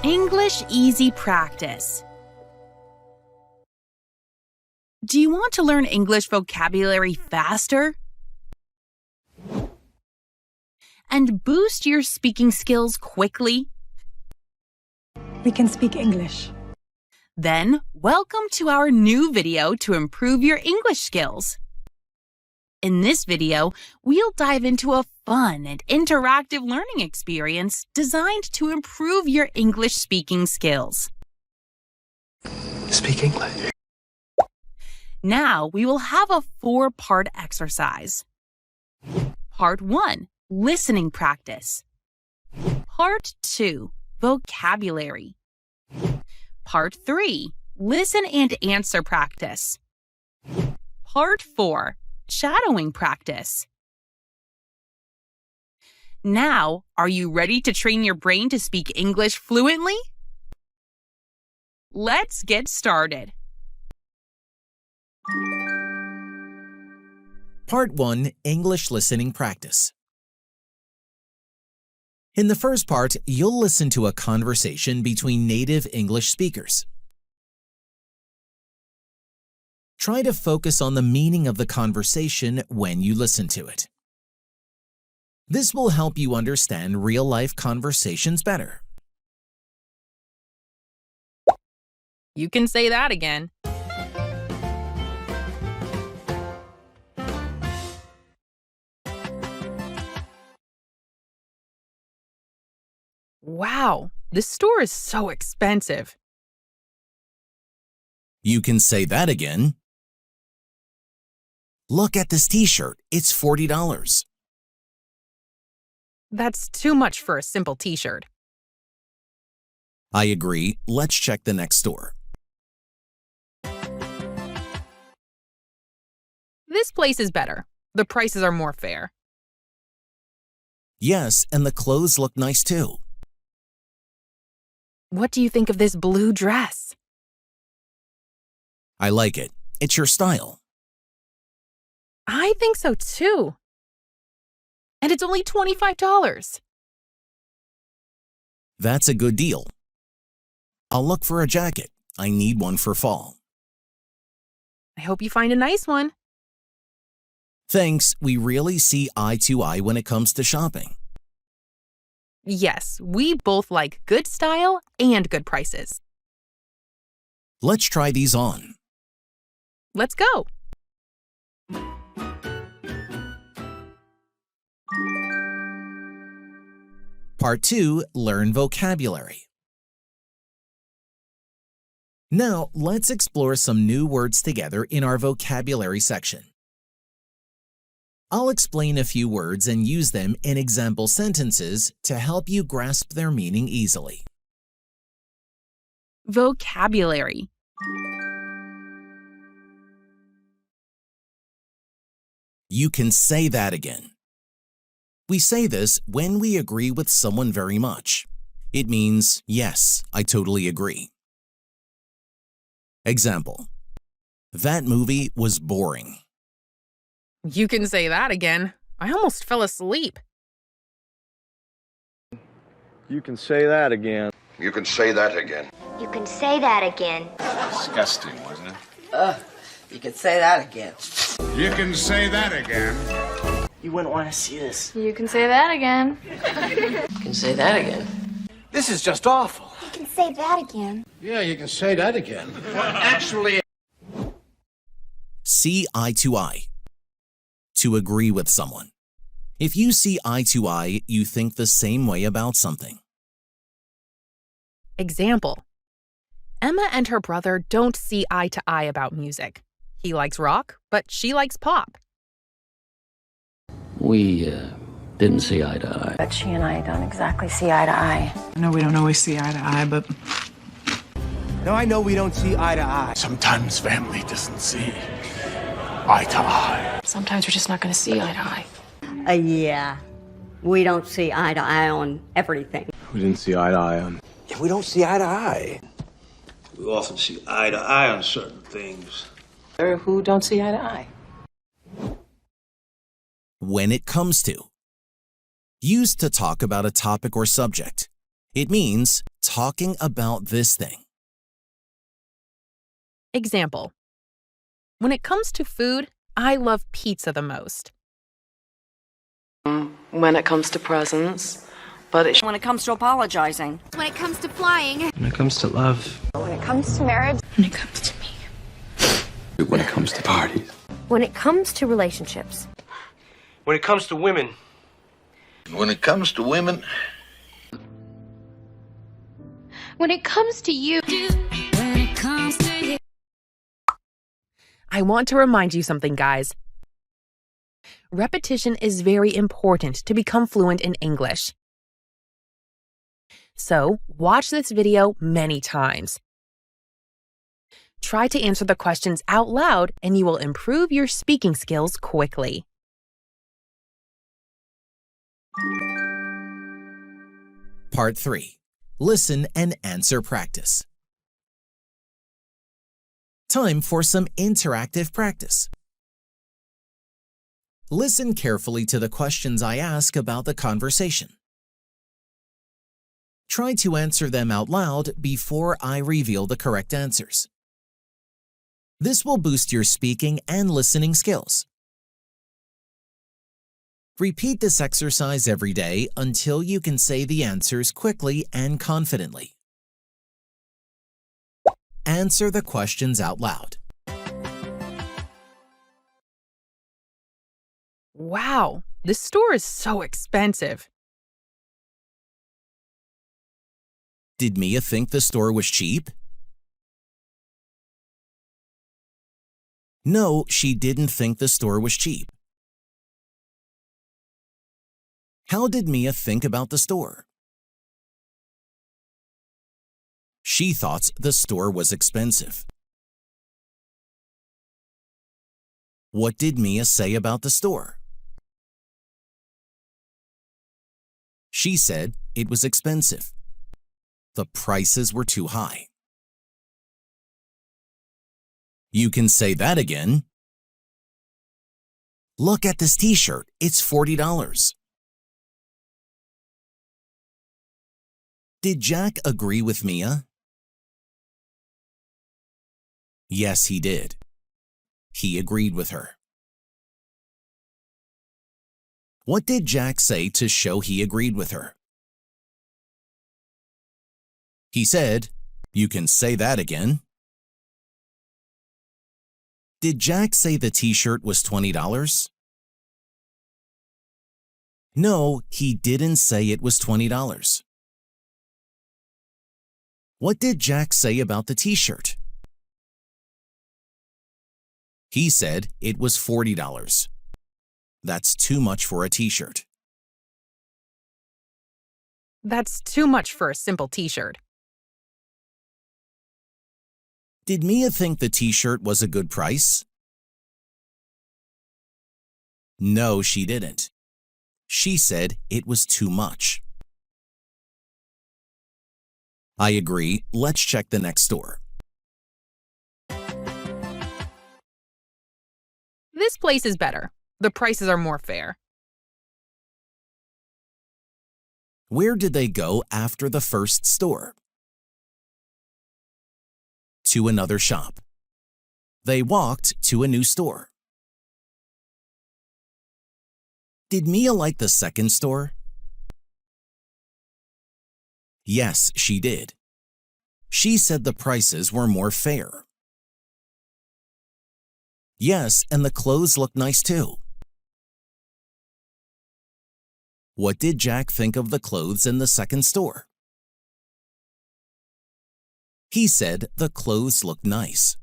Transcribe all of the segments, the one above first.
English Easy Practice. Do you want to learn English vocabulary faster? And boost your speaking skills quickly? We can speak English. Then, welcome to our new video to improve your English skills. In this video, we'll dive into a fun and interactive learning experience designed to improve your English speaking skills. Speak English. Now, we will have a 4-part exercise. Part 1, listening practice. Part 2, vocabulary. Part 3, listen and answer practice. Part 4, shadowing practice. Now, are you ready to train your brain to speak English fluently? Let's get started. Part 1, English Listening Practice. In the first part, you'll listen to a conversation between native English speakers. Try to focus on the meaning of the conversation when you listen to it. This will help you understand real-life conversations better. You can say that again. Wow, this store is so expensive. You can say that again. Look at this t-shirt. It's $40. That's too much for a simple t-shirt. I agree. Let's check the next store. This place is better. The prices are more fair. Yes, and the clothes look nice too. What do you think of this blue dress? I like it. It's your style. I think so too. And it's only $25. That's a good deal. I'll look for a jacket. I need one for fall. I hope you find a nice one. Thanks. We really see eye to eye when it comes to shopping. Yes, we both like good style and good prices. Let's try these on. Let's go. Part 2, Learn Vocabulary. Now, let's explore some new words together in our vocabulary section. I'll explain a few words and use them in example sentences to help you grasp their meaning easily. Vocabulary. You can say that again. We say this when we agree with someone very much. It means, yes, I totally agree. Example: that movie was boring. You can say that again. I almost fell asleep. You can say that again. You can say that again. You can say that again. Disgusting, wasn't it? You can say that again. You can say that again. You wouldn't want to see this. You can say that again. You can say that again. This is just awful. You can say that again. Yeah, you can say that again. Actually, See eye to eye. To agree with someone. If you see eye to eye, you think the same way about something. Example: Emma and her brother don't see eye to eye about music. He likes rock, but she likes pop. We didn't see eye to eye. But she and I don't exactly see eye to eye. I know we don't always see eye to eye, but Now I know we don't see eye to eye. sometimes family doesn't see eye to eye. Sometimes we're just not going to see eye to eye. Yeah. We don't see eye to eye on everything. We didn't see eye to eye on. Yeah, we don't see eye to eye. We often see eye to eye on certain things. Who don't see eye to eye? When it comes to. Used to talk about a topic or subject. It means talking about this thing. Example. When it comes to food, I love pizza the most. When it comes to presents, but When it comes to apologizing. When it comes to flying. When it comes to love. When it comes to marriage. When it comes to me. When it comes to parties. When it comes to relationships. When it comes to women. When it comes to women, When it comes to you. I want to remind you something, guys. Repetition is very important to become fluent in English. So, watch this video many times. Try to answer the questions out loud and you will improve your speaking skills quickly. Part 3. Listen and answer practice. Time for some interactive practice. Listen carefully to the questions I ask about the conversation. Try to answer them out loud before I reveal the correct answers. This will boost your speaking and listening skills. Repeat this exercise every day until you can say the answers quickly and confidently. Answer the questions out loud. Wow, this store is so expensive. Did Mia think the store was cheap? No, she didn't think the store was cheap. How did Mia think about the store? She thought the store was expensive. What did Mia say about the store? She said it was expensive. The prices were too high. You can say that again. Look at this t-shirt. It's $40. Did Jack agree with Mia? Yes, he did. He agreed with her. What did Jack say to show he agreed with her? He said, "You can say that again." Did Jack say the t-shirt was $20? No, he didn't say it was $20. What did Jack say about the t-shirt? He said it was $40. That's too much for a t-shirt. That's too much for a simple t-shirt. Did Mia think the t-shirt was a good price? No, she didn't. She said it was too much. I agree. Let's check the next store. This place is better. The prices are more fair. Where did they go after the first store? To another shop. They walked to a new store. Did Mia like the second store? Yes, she did. She said the prices were more fair. Yes, and the clothes look nice too. What did Jack think of the clothes in the second store? He said the clothes looked nice.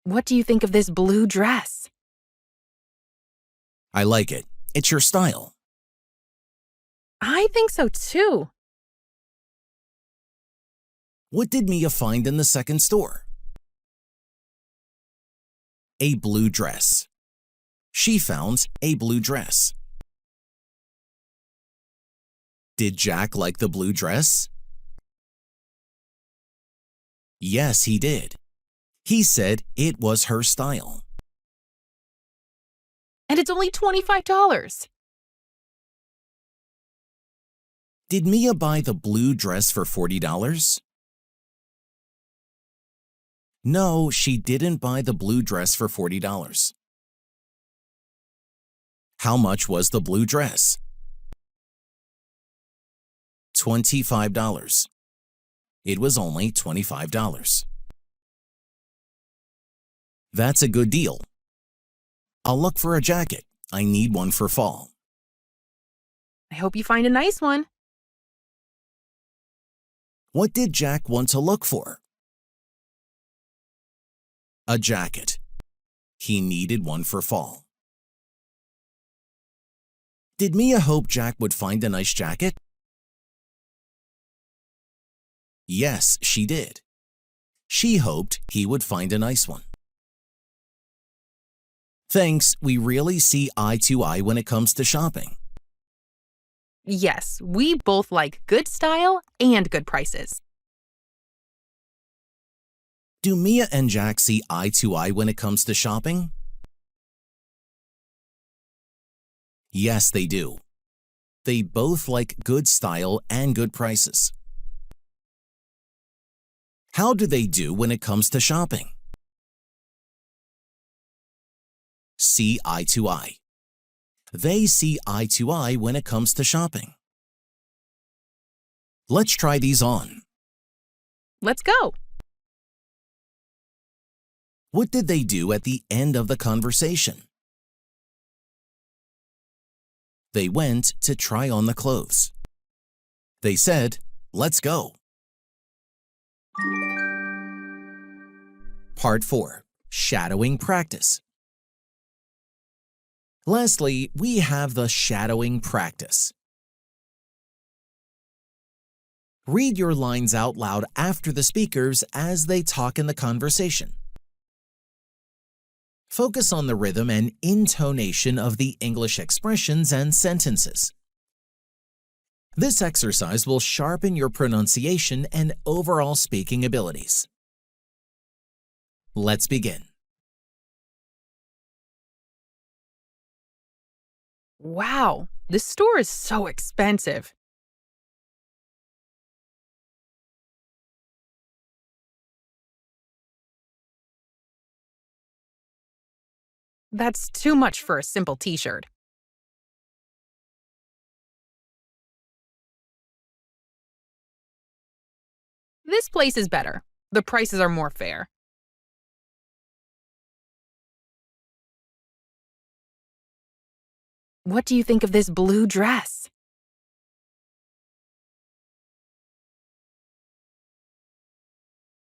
What do you think of this blue dress? I like it. It's your style. I think so too. What did Mia find in the second store? A blue dress. She found a blue dress. Did Jack like the blue dress? Yes, he did. He said it was her style. And it's only $25. Did Mia buy the blue dress for $40? No, she didn't buy the blue dress for $40. How much was the blue dress? $25. It was only $25. That's a good deal. I'll look for a jacket. I need one for fall. I hope you find a nice one. What did Jack want to look for? A jacket. He needed one for fall. Did Mia hope Jack would find a nice jacket? Yes, she did. She hoped he would find a nice one. Thanks, we really see eye to eye when it comes to shopping. Yes, we both like good style and good prices. Do Mia and Jack see eye to eye when it comes to shopping? Yes, they do. They both like good style and good prices. How do they do when it comes to shopping? See eye to eye. They see eye to eye when it comes to shopping. Let's try these on. Let's go. What did they do at the end of the conversation? They went to try on the clothes. They said, "Let's go." Part 4. Shadowing practice. Lastly, we have the shadowing practice. Read your lines out loud after the speakers as they talk in the conversation. Focus on the rhythm and intonation of the English expressions and sentences. This exercise will sharpen your pronunciation and overall speaking abilities. Let's begin. Wow, this store is so expensive. That's too much for a simple t-shirt. This place is better. The prices are more fair. What do you think of this blue dress?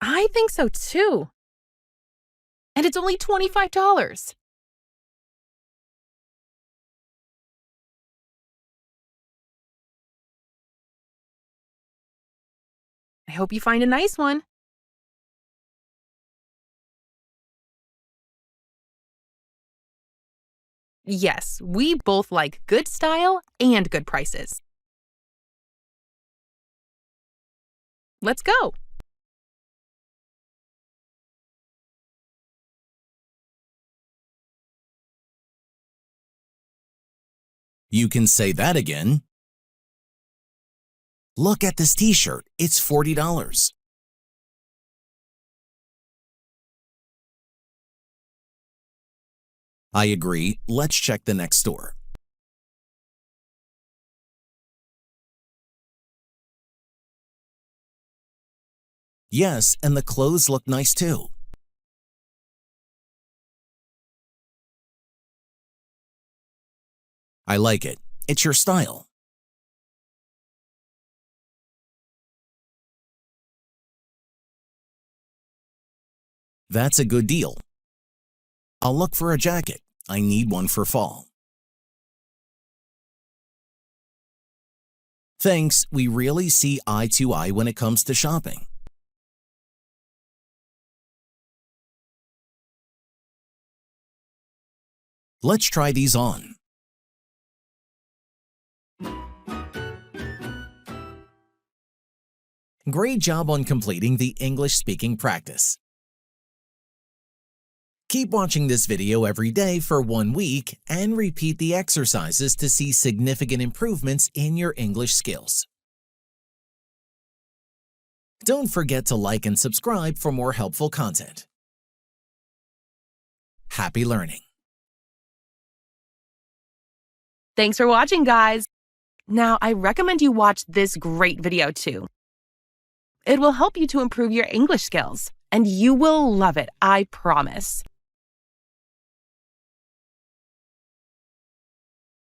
I think so too. And it's only $25. I hope you find a nice one. Yes, we both like good style and good prices. Let's go. You can say that again. Look at this t-shirt. It's $40. I agree. Let's check the next store. Yes, and the clothes look nice too. I like it. It's your style. That's a good deal. I'll look for a jacket. I need one for fall. Thanks, we really see eye to eye when it comes to shopping. Let's try these on. Great job on completing the English speaking practice. Keep watching this video every day for 1 week and repeat the exercises to see significant improvements in your English skills. Don't forget to like and subscribe for more helpful content. Happy learning! Thanks for watching, guys. Now, I recommend you watch this great video too. It will help you to improve your English skills, and you will love it, I promise.